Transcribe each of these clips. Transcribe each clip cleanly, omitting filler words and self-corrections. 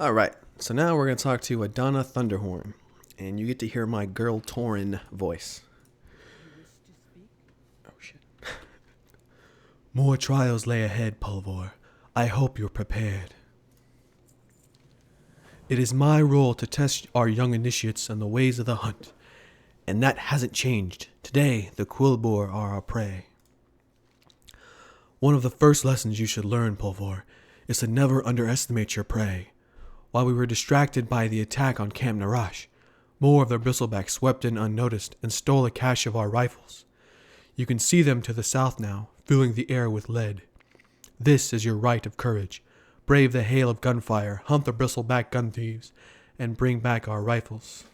All right, so now we're going to talk to Adana Thunderhorn, and you get to hear my girl Torin voice. Oh, shit. More trials lay ahead, Pulvor. I hope you're prepared. It is my role to test our young initiates on the ways of the hunt, and that hasn't changed. Today, the Quillboar are our prey. One of the first lessons you should learn, Pulvor, is to never underestimate your prey. While we were distracted by the attack on Camp Narash, more of the bristlebacks swept in unnoticed and stole a cache of our rifles. You can see them to the south now, filling the air with lead. This is your right of courage. Brave the hail of gunfire, hunt the bristleback gun thieves, and bring back our rifles.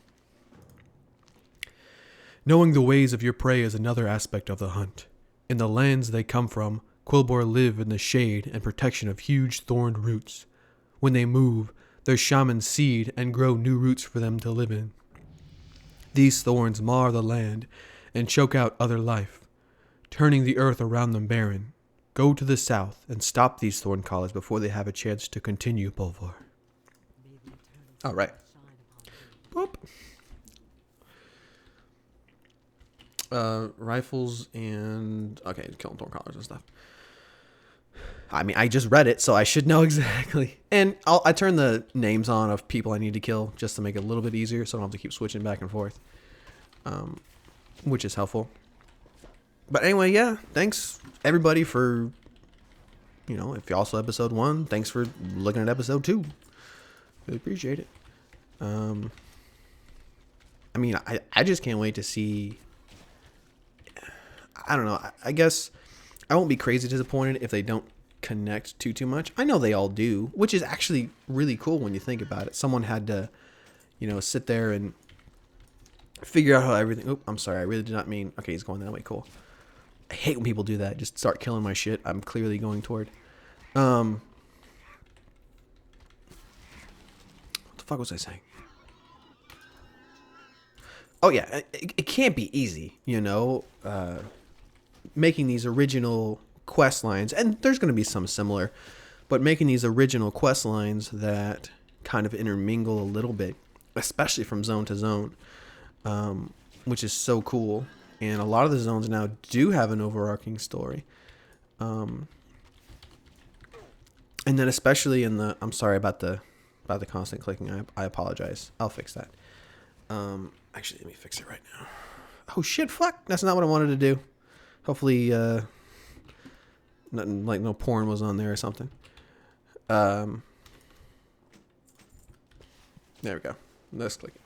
Knowing the ways of your prey is another aspect of the hunt. In the lands they come from, Quillboar live in the shade and protection of huge thorned roots. When they move, their shamans seed and grow new roots for them to live in. These thorns mar the land and choke out other life, turning the earth around them barren. Go to the south and stop these thorn collars before they have a chance to continue, Pulvor. All right. Boop. Rifles and... Okay, killing thorn collars and stuff. I mean, I just read it, so I should know exactly. And I turn the names on of people I need to kill just to make it a little bit easier so I don't have to keep switching back and forth. Which is helpful. But anyway, yeah, thanks everybody for, if y'all saw episode 1, thanks for looking at episode 2. Really appreciate it. I mean, I just can't wait to see. I don't know. I guess I won't be crazy disappointed if they don't connect too much. I know they all do, which is actually really cool when you think about it. Someone had to, sit there and figure out how everything. Oh, I'm sorry. I really did not mean. Okay, he's going that way. Cool. I hate when people do that. Just start killing my shit. I'm clearly going toward. What the fuck was I saying? Oh yeah, it can't be easy, making these original quest lines, and there's going to be some similar, but making these original quest lines that kind of intermingle a little bit, especially from zone to zone, which is so cool. And a lot of the zones now do have an overarching story. And then especially in the... I'm sorry about the constant clicking. I apologize. I'll fix that. Actually, let me fix it right now. Oh, shit, fuck. That's not what I wanted to do. Hopefully, nothing like no porn was on there or something. There we go. Let's click it.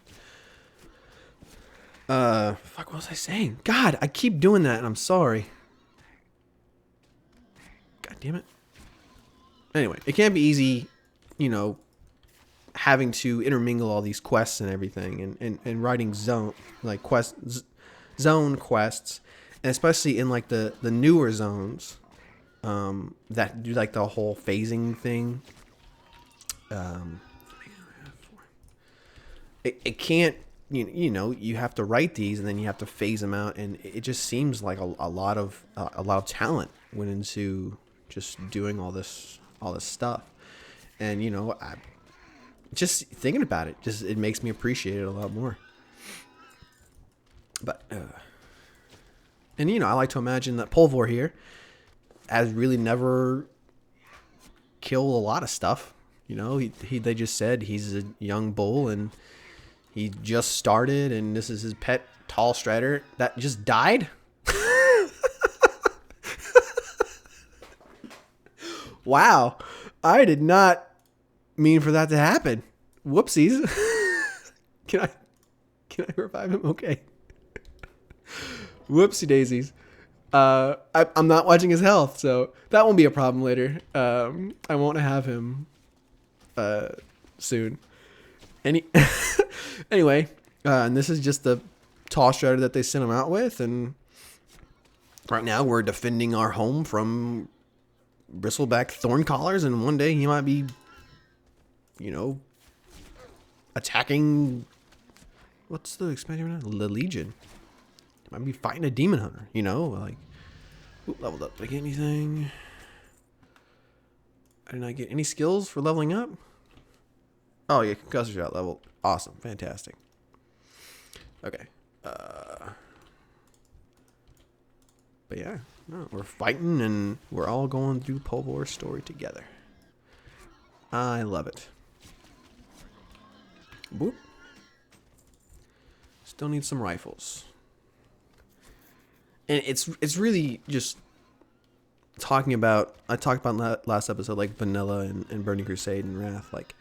Fuck, what was I saying? God, I keep doing that and I'm sorry. God damn it. Anyway, it can't be easy, having to intermingle all these quests and everything and writing zone quests, and especially in like the newer zones, that do like the whole phasing thing. It can't, you have to write these and then you have to phase them out, and it just seems like a lot of talent went into just doing all this stuff. And I just thinking about it, it makes me appreciate it a lot more. But and I like to imagine that Pulvor here has really never killed a lot of stuff. They just said he's a young bull and he just started, and this is his pet tall strider that just died. Wow, I did not mean for that to happen. Whoopsies. Can I revive him? Okay. Whoopsie daisies. I'm not watching his health, so that won't be a problem later. I won't have him soon. Anyway, and this is just the tall strider that they sent him out with, and right now we're defending our home from bristleback thorn collars, and one day he might be, attacking. What's the expansion now? The Legion. He might be fighting a demon hunter. Leveled up. Did I get anything? I did not get any skills for leveling up. Oh, yeah, concussor shot level. Awesome. Fantastic. Okay. But yeah, no, we're fighting and we're all going through Polvor's story together. I love it. Boop. Still need some rifles. And it's really just talking about, I talked about last episode, like Vanilla and Burning Crusade and Wrath, like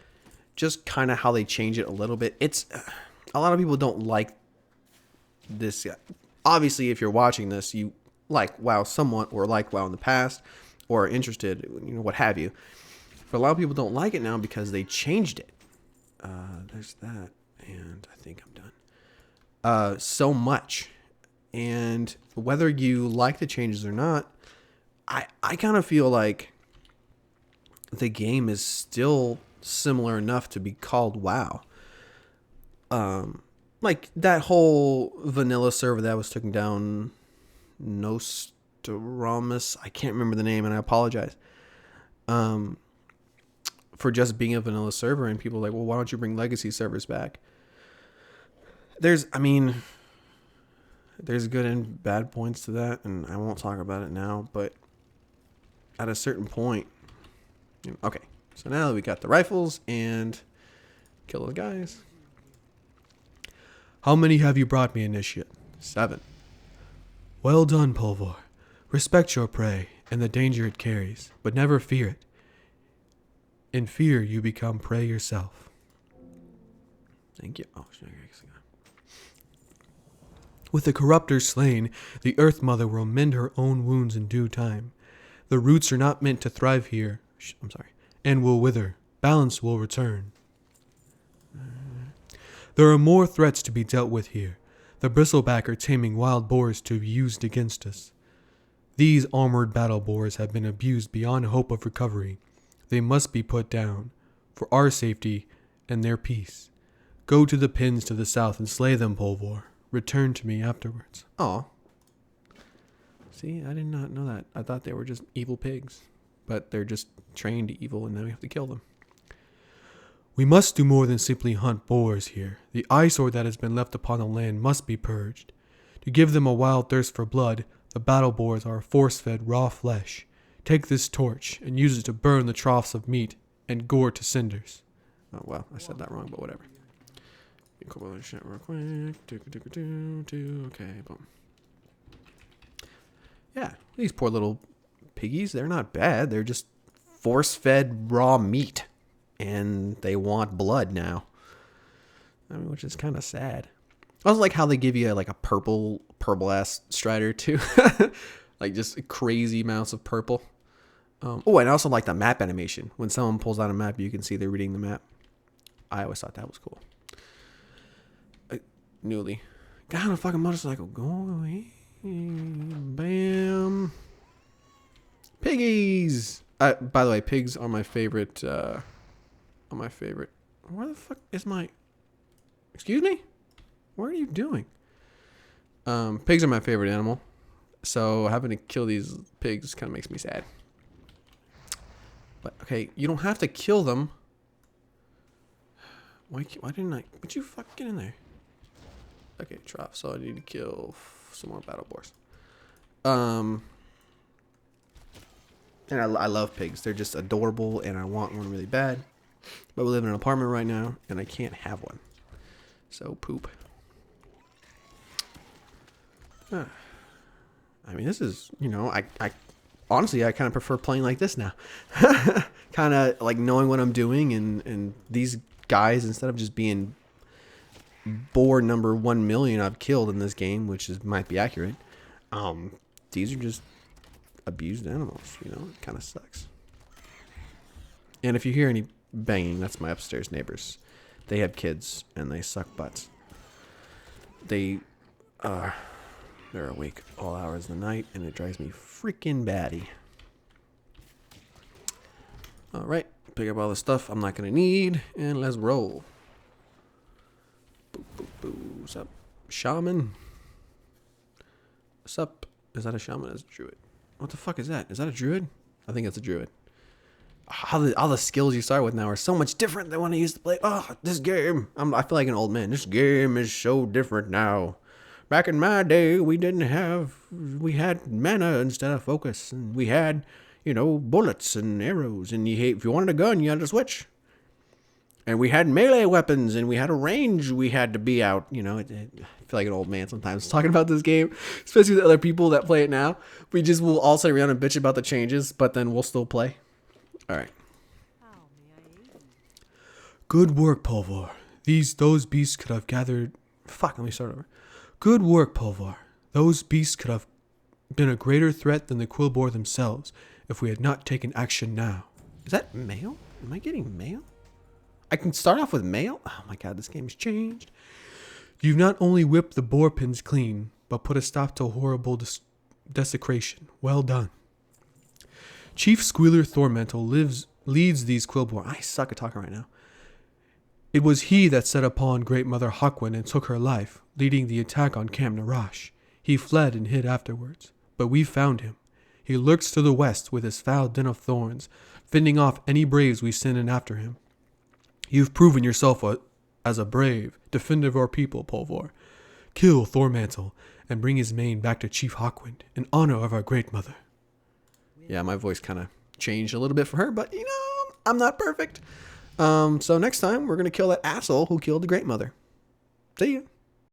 just kind of how they change it a little bit. It's a lot of people don't like this. Obviously, if you're watching this, you like WoW somewhat, or like WoW in the past, or are interested, you know, what have you. But a lot of people don't like it now because they changed it. There's that, and I think I'm done. So much, and whether you like the changes or not, I kind of feel like the game is still similar enough to be called WoW. Like that whole vanilla server that was taken down, Nostradamus, I can't remember the name, and I apologize. For just being a vanilla server, and people are like, well, why don't you bring legacy servers back? There's good and bad points to that, and I won't talk about it now, but at a certain point, okay, so now that we got the rifles and kill those guys. How many have you brought me, Initiate? 7. Well done, Polvor. Respect your prey and the danger it carries, but never fear it. In fear, you become prey yourself. Thank you. Oh, with the corruptor slain, the Earth Mother will mend her own wounds in due time. The roots are not meant to thrive here. And will wither. Balance will return. There are more threats to be dealt with here. The bristleback are taming wild boars to be used against us. These armored battle boars have been abused beyond hope of recovery. They must be put down, for our safety and their peace. Go to the pins to the south and slay them, Polvor. Return to me afterwards. Oh. See, I did not know that. I thought they were just evil pigs. But they're just trained evil, and now we have to kill them. We must do more than simply hunt boars here. The eyesore that has been left upon the land must be purged. To give them a wild thirst for blood, the battle boars are force-fed raw flesh. Take this torch and use it to burn the troughs of meat and gore to cinders. Oh, well, I said that wrong, but whatever. Couple other shit real quick. Okay, boom. Yeah, these poor little piggies, they're not bad. They're just force-fed raw meat. And they want blood now. I mean, which is kind of sad. I also like how they give you like a purple ass strider too. Like just crazy amounts of purple. Oh, and I also like the map animation. When someone pulls out a map, you can see they're reading the map. I always thought that was cool. Newly. Got on a fucking motorcycle. Go away. Bam. Piggies. By the way, pigs are my favorite. Where the fuck is my... Excuse me? What are you doing? Pigs are my favorite animal. So having to kill these pigs kind of makes me sad. But, okay, you don't have to kill them. Why didn't I... Would you fuck get in there? Okay, trough. So I need to kill some more battle boars. And I love pigs. They're just adorable, and I want one really bad. But we live in an apartment right now, and I can't have one. So, poop. I mean, this is, you know, I honestly, I kind of prefer playing like this now. Kind of like knowing what I'm doing, and these guys, instead of just being boar number 1 million I've killed in this game, which might be accurate, these are just abused animals, you know? It kind of sucks. And if you hear any banging, that's my upstairs neighbors. They have kids and they suck butts. They're awake all hours of the night, and it drives me freaking batty. All right, pick up all the stuff I'm not gonna need, and let's roll. Boo, boo, boo. What's up, shaman? What's up? Is that a shaman? Is a druid? What the fuck is that? Is that a druid? I think it's a druid. all the skills you start with now are so much different than when I used to play. Oh, this game. I feel like an old man. This game is so different now. Back in my day, we had mana instead of focus, and we had, bullets and arrows, and if you wanted a gun, you had to switch. And we had melee weapons, and we had a range we had to be out. I feel like an old man sometimes talking about this game, especially with other people that play it now. We just will all sit around and bitch about the changes, but then we'll still play. All right. Good work, Polvar. Those beasts could have gathered... Fuck, let me start over. Good work, Polvar. Those beasts could have been a greater threat than the Quillbore themselves if we had not taken action now. Is that mail? Am I getting mail? I can start off with mail? Oh my god, this game's changed. You've not only whipped the boar pins clean, but put a stop to horrible desecration. Well done. Chief Squealer Thormental leads these Quillbore. I suck at talking right now. It was he that set upon Great Mother Hawkwind and took her life, leading the attack on Cam Narash. He fled and hid afterwards, but we found him. He lurks to the west with his foul den of thorns, fending off any braves we send in after him. You've proven yourself as a brave defender of our people, Polvar. Kill Thormantle and bring his mane back to Chief Hawkwind in honor of our Great Mother. Yeah, my voice kind of changed a little bit for her, but I'm not perfect. So next time we're going to kill that asshole who killed the Great Mother. See ya.